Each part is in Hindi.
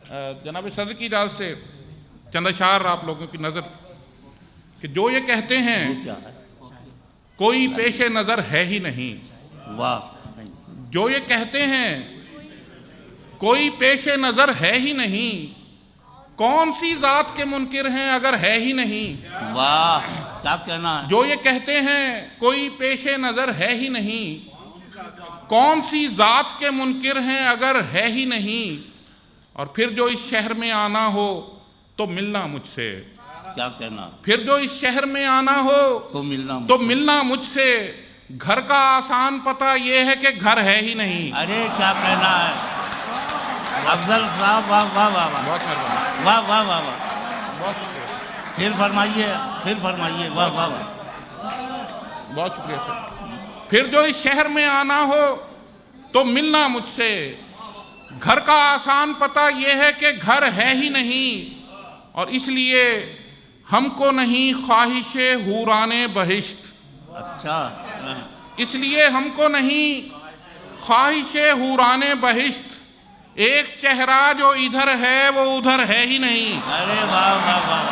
जनाब सदर की इजाज़त से चंद अशार आप लोगों की नज़र कि जो ये कहते हैं कोई पेश नज़र है ही नहीं, वाह, जो ये कहते हैं कोई पेश नज़र है ही नहीं, कौन सी ज़ात के मुनकिर हैं अगर है ही नहीं। वाह, क्या कहना है। जो ये कहते हैं कोई पेश नज़र है ही नहीं, कौन सी ज़ात के मुनकिर हैं अगर है ही नहीं। और फिर जो इस शहर में आना हो तो मिलना मुझसे, क्या कहना। फिर जो इस शहर में आना हो तो मिलना मुझसे। घर का आसान पता ये है कि घर है ही नहीं। अरे क्या कहना है अफजल साहब, वाह वाह वाह वाह, बहुत मेहरबानी, वाह वाह वाह वाह, बहुत शुक्रिया, फिर फरमाइए, वाह वाह वाह, बहुत शुक्रिया सर। फिर जो इस शहर में आना हो तो मिलना मुझसे। घर का आसान पता यह है कि घर है ही नहीं, और इसलिए हमको नहीं ख्वाहिशे हूराने बहिश्त। अच्छा, इसलिए हमको नहीं ख्वाहिशे हूराने बहिश्त। एक चेहरा जो इधर है वो उधर है ही नहीं। अरे वाह वाह वाह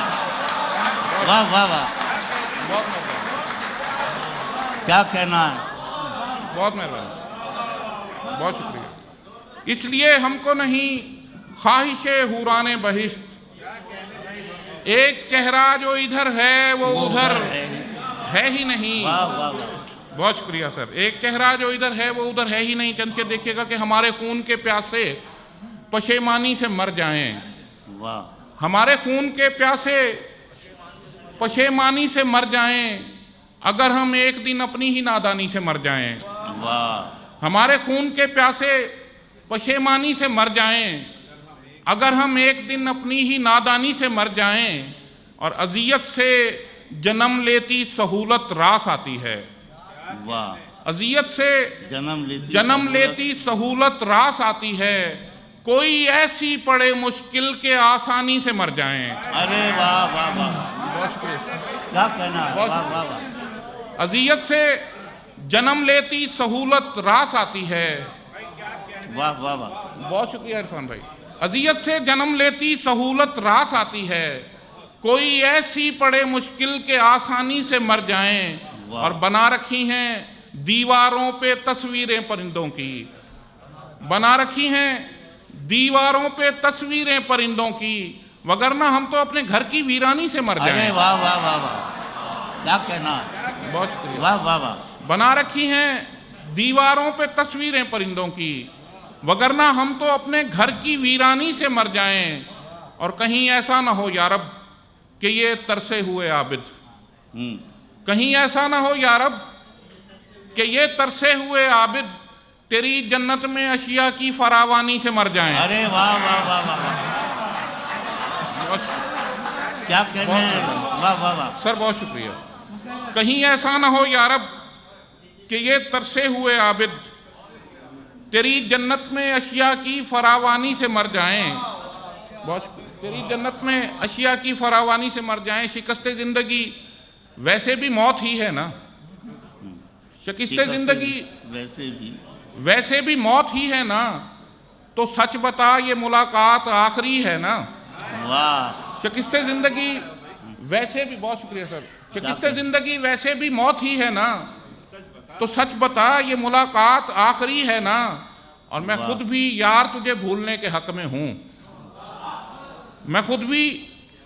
वाह वाह वाह, बहुत मेहरबानी, क्या कहना है। बहुत मेहरबानी, बहुत शुक्रिया। इसलिए हमको नहीं ख्वाहिशे हूराने बहिश्त। एक चेहरा जो इधर है वो उधर है ही नहीं। वाह वाह वाह, बहुत शुक्रिया सर। एक चेहरा जो इधर है वो उधर है ही नहीं। चंद के देखिएगा कि हमारे खून के प्यासे पशेमानी से मर जाएं, वाह, हमारे खून के प्यासे पशेमानी से मर जाएं अगर हम एक दिन अपनी ही नादानी से मर जाएं। वाह, हमारे खून के प्यासे पशेमानी से मर जाएं अगर हम एक दिन अपनी ही नादानी से मर जाएं। और अजियत से जन्म लेती सहूलत रास आती है। वाह, अजियत से जन्म लेती सहूलत रास आती है। कोई ऐसी पड़े मुश्किल के आसानी से मर जाएं। अरे वाह वाह वाह, क्या कहना है, वाह वाह वाह, अजियत से जन्म लेती सहूलत रास आती है। वाह वाह वाह, बहुत शुक्रिया इरफान भाई। अजियत से जन्म लेती सहूलत रास आती है। कोई ऐसी पड़े मुश्किल के आसानी से मर जाएं। और बना रखी हैं दीवारों पे तस्वीरें परिंदों की, बना रखी हैं दीवारों पे तस्वीरें परिंदों की, वगरना हम तो अपने घर की वीरानी से मर जाएं। अरे वाह वाह वाह वाह, क्या कहना है, बहुत शुक्रिया। वाह वाह वाह, बना रखी हैं दीवारों पे तस्वीरें परिंदों की, वगरना हम तो अपने घर की वीरानी से मर जाएं। और कहीं ऐसा ना हो यारब कि ये तरसे हुए आबिद, कहीं ऐसा ना हो यारब कि ये तरसे हुए आबिद तेरी जन्नत में अशिया की फरावानी से मर जाएं। अरे वाह वाह वाह वाह, क्या कहने हैं, वाह वाह वाह, सर बहुत शुक्रिया। कहीं ऐसा ना हो यारब कि ये तरसे हुए आबिद तेरी जन्नत में अशिया की फरावानी से मर जाएं। बहुत तेरी जन्नत में अशिया की फरावानी से मर जाएं। शिकस्ते जिंदगी वैसे भी मौत ही है ना, शिकस्ते जिंदगी वैसे भी मौत ही है ना, तो सच बता ये मुलाकात आखिरी है ना। वाह, शिकस्ते जिंदगी वैसे भी, बहुत शुक्रिया सर, शिकस्ते जिंदगी वैसे भी मौत ही है ना, तो सच बता ये मुलाकात आखिरी है ना। और मैं खुद भी यार तुझे भूलने के हक में हूं, मैं खुद भी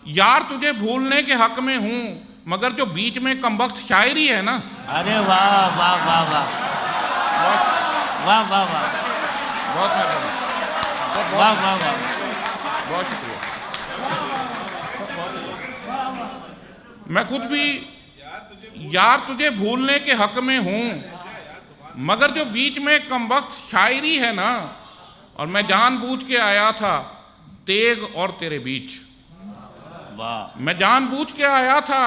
यार तुझे भूलने के हक में हूं, मगर जो बीच में कमबख्त शायरी है ना। अरे वाह वाह वाह वाह, वाह वाह वाह, बहुत मेहरबानी, वाह वाह वाह, बहुत शुक्रिया। मैं खुद भी यार तुझे भूलने के हक में हूं, मगर जो बीच में कमबख्त शायरी है ना। और मैं जानबूझ के आया था तेग और तेरे बीच, वाह, मैं जानबूझ के आया था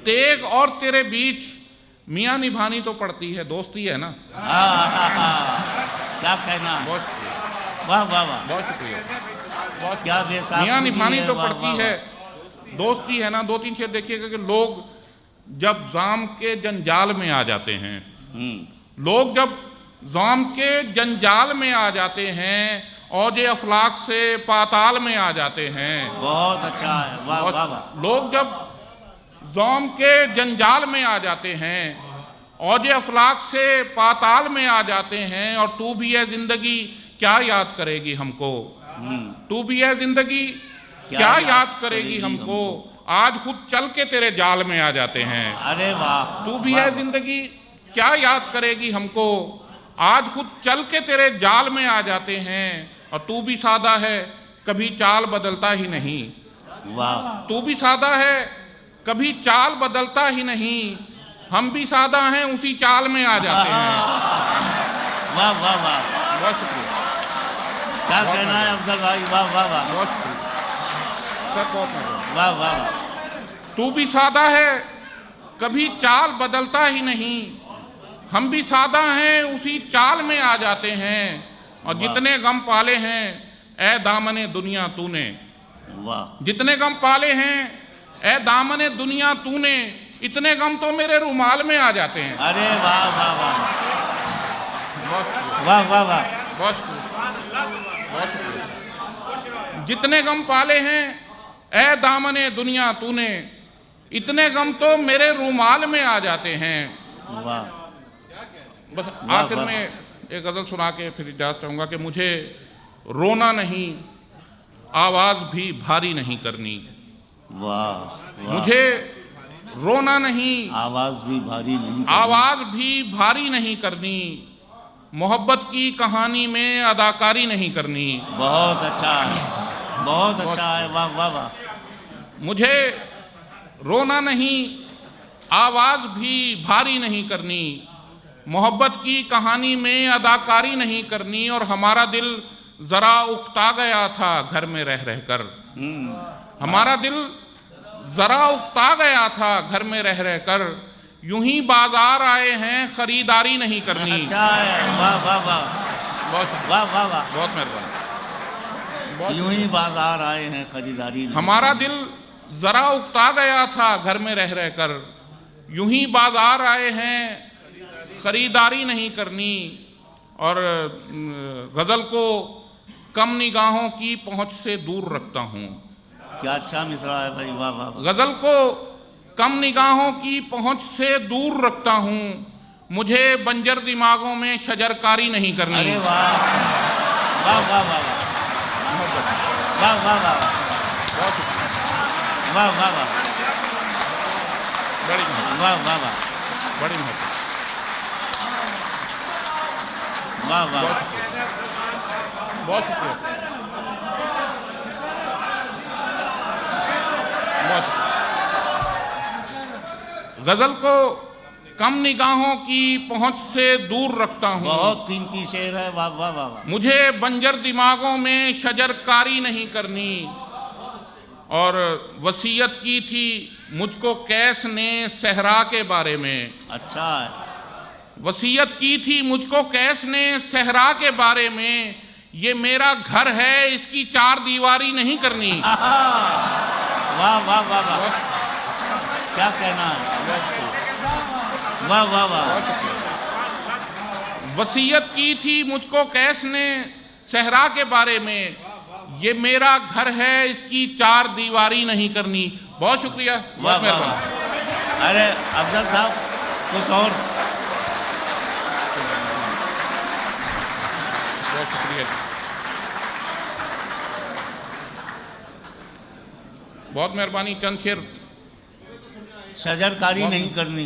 तेग और तेरे बीच। मियाँ निभानी तो पड़ती है, दोस्ती है ना। क्या कहना, बहुत शुक्रिया, वाह वाह वाह, बहुत शुक्रिया। क्या बेसाब, मियाँ निभानी तो पड़ती है, दोस्ती है ना। दो तीन शेर देखिएगा कि लोग जब जाम के जंजाल में आ जाते हैं, लोग जब जाम के जंजाल में आ जाते हैं औजे अफलाक से पाताल में आ जाते हैं। बहुत अच्छा है, वाह वाह वाह। लोग जब ज़ौम के जंजाल में आ जाते हैं, औजे अफलाक से पाताल में आ जाते हैं, और तू भी है जिंदगी क्या याद करेगी हमको, तू भी है जिंदगी क्या याद करेगी हमको, आज खुद चल के तेरे जाल में आ जाते हैं। अरे वाह। तू भी है जिंदगी क्या याद करेगी हमको, आज खुद चल के तेरे जाल में आ जाते हैं, और तू भी सादा है कभी चाल बदलता ही नहीं। वाह। तू भी सादा है कभी चाल बदलता ही नहीं, हम भी सादा हैं उसी चाल में आ जाते हैं। वाह वाह वाह। बहुत शुक्रिया। क्या कहना है अफजल भाई, वाह वाह वाह। बहुत शुक्रिया सर, बहुत शुक्रिया। वाह वाह वाह। तू भी सादा है कभी चाल बदलता ही नहीं, हम भी सादा हैं उसी चाल में आ जाते हैं, और जितने गम पाले हैं ए दामने दुनिया तूने, वाह। जितने गम पाले हैं ए दामने दुनिया तूने, इतने गम तो मेरे रुमाल में आ जाते हैं। अरे वाह वाह वाह बहुत वाह वाह वाह। बहुत बहुत शुक्रिया। जितने गम पाले हैं ए दामने दुनिया तूने, इतने गम तो मेरे रुमाल में आ जाते हैं। वाह। बस आखिर में एक गज़ल सुना के फिर इजाज़त चाहूँगा कि मुझे रोना नहीं, आवाज़ भी भारी नहीं करनी। वाह। मुझे रोना नहीं, आवाज भी भारी नहीं, आवाज़ भी भारी नहीं करनी, मोहब्बत की कहानी में अदाकारी नहीं करनी। बहुत अच्छा है, बहुत अच्छा है, वाह वाह वाह। मुझे रोना नहीं, आवाज़ भी भारी नहीं करनी, मोहब्बत की कहानी में अदाकारी नहीं करनी, और हमारा दिल ज़रा उकता गया था घर में रह रहकर, हमारा दिल ज़रा उकता गया था घर में रह रहकर, यूं ही बाजार आए हैं खरीदारी नहीं करनी। अच्छा है, वाह वाह वाह। बहुत वाह वाह वाह। बहुत मेहरबानी। यूं ही बाजार आए हैं खरीदारी नहीं। हमारा दिल ज़रा उकता गया था घर में रह रहकर, यूं ही बाजार आए हैं खरीदारी नहीं करनी, और गज़ल को कम निगाहों की पहुंच से दूर रखता हूँ। क्या अच्छा मिसरा है भाई, वाह वाह। गज़ल को कम निगाहों की पहुंच से दूर रखता हूँ, मुझे बंजर दिमागों में शजरकारी नहीं करनी। अरे वाह वाह वाह वाह वाह वाह वाह। बहुत शुक्रिया। वाह वाह वाह। बड़ी मेहरबानी। वाह वाह वाह। बड़ी मेहरबानी। वाह वाह। बहुत शुक्रिया। बहुत शुक्रिया। गज़ल को कम निगाहों की पहुंच से दूर रखता हूँ, बहुत कीमती शेर है, वाह वाह वाह वाह। मुझे बंजर दिमागों में शजरकारी नहीं करनी, और वसीयत की थी मुझको कैस ने सहरा के बारे में। अच्छा है। वसीयत की थी मुझको कैस ने सहरा के बारे में, ये मेरा घर है इसकी चार दीवारी नहीं करनी। वाह वाह वाह वाह। क्या कहना है, वाह वाह वाह। वसीयत की थी मुझको कैस ने सहरा के बारे में, ये मेरा घर है इसकी चार दीवारी नहीं करनी। बहुत शुक्रिया, बहुत मेहरबानी। अरे अफजल साहब कुछ और। बहुत शुक्रिया, बहुत मेहरबानी। चंद शेर। शजरकारी नहीं करनी,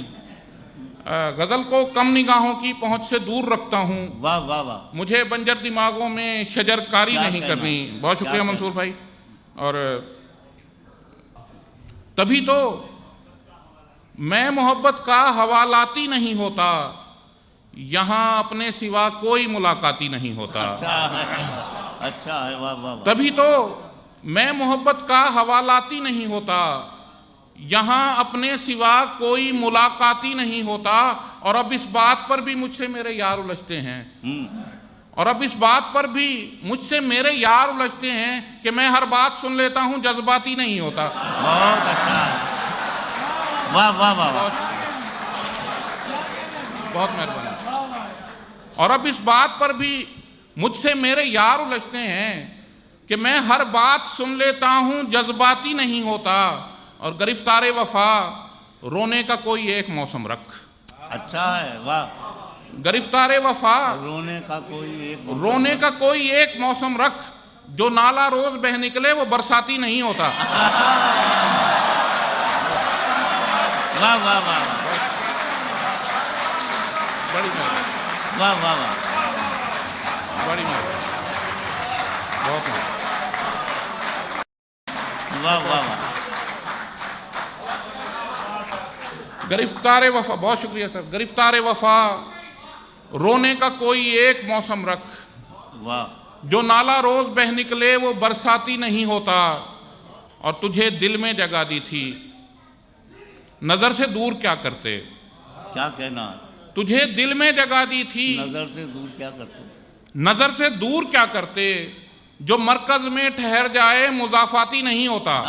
गज़ल को कम निगाहों की पहुंच से दूर रखता हूँ, वाह वाह वाह। मुझे बंजर दिमागों में शजरकारी नहीं करनी। बहुत शुक्रिया मंसूर भाई। और तभी तो मैं मोहब्बत का हवालाती नहीं होता, यहाँ अपने सिवा कोई मुलाकाती नहीं होता। अच्छा है, अच्छा है, वाह वाह वाह। तभी तो मैं मोहब्बत का हवालाती नहीं होता, यहाँ अपने सिवा कोई मुलाकाती नहीं होता, और अब इस बात पर भी मुझसे मेरे यार उलझते हैं, और अब इस बात पर भी मुझसे मेरे यार उलझते हैं कि मैं हर बात सुन लेता हूँ, जज्बाती नहीं होता। बहुत अच्छा है, वाह वाह वाह वाह। बहुत मेहरबानी। और अब इस बात पर भी मुझसे मेरे यार उलझते हैं कि मैं हर बात सुन लेता हूं, जज्बाती नहीं होता। और गिरफ्तार वफा, रोने का कोई एक मौसम रख। अच्छा है, वाह। गिरफ्तार वफा, रोने का कोई एक मौसम रख। जो नाला रोज बह निकले वो बरसाती नहीं होता। वाह वाह वाह, बड़ी वाह वाह वाह, बड़ी बहुत वाह वाह वाह। गिरफ्तार वफा, बहुत शुक्रिया सर। गिरफ्तार वफा, रोने का कोई एक मौसम रख। वाह। जो नाला रोज बह निकले वो बरसाती नहीं होता। और तुझे दिल में जगह दी थी, नजर से दूर क्या करते। क्या कहना, तुझे दिल में जगह दी थी, नजर से दूर क्या करते। नजर से दूर क्या करते। जो मरकज में ठहर जाए मुजाफाती नहीं होता।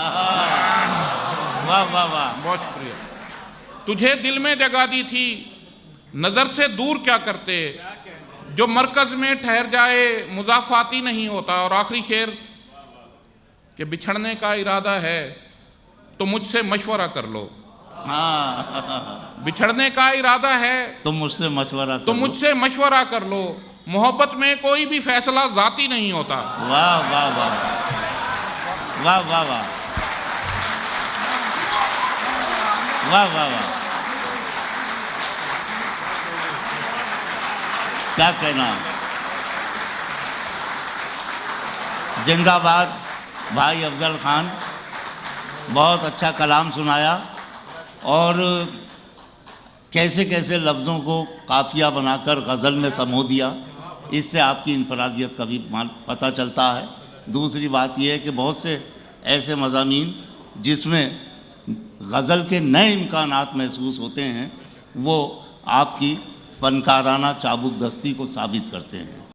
वाह वाह वाह, बहुत शुक्रिया। तुझे दिल में जगह दी थी, नजर से दूर क्या करते। जो मरकज में ठहर जाए मुजाफाती नहीं होता। और आखिरी शेर कि बिछड़ने का इरादा है तो मुझसे मशवरा कर लो। हाँ, बिछड़ने का इरादा है तो मुझसे मशवरा कर लो। मोहब्बत में कोई भी फैसला जाती नहीं होता। वाह वाह वाह, वाह वाह वाह, वाह वाह वाह, क्या कहना। जिंदाबाद भाई अफजल खान, बहुत अच्छा कलाम सुनाया। और कैसे कैसे लफ्ज़ों को काफिया बनाकर गज़ल में समो दिया, इससे आपकी इनफरादियत का भी पता चलता है। दूसरी बात यह है कि बहुत से ऐसे मज़ामीन जिसमें गज़ल के नए इम्कानात महसूस होते हैं, वो आपकी फ़नकाराना चाबुक दस्ती को साबित करते हैं।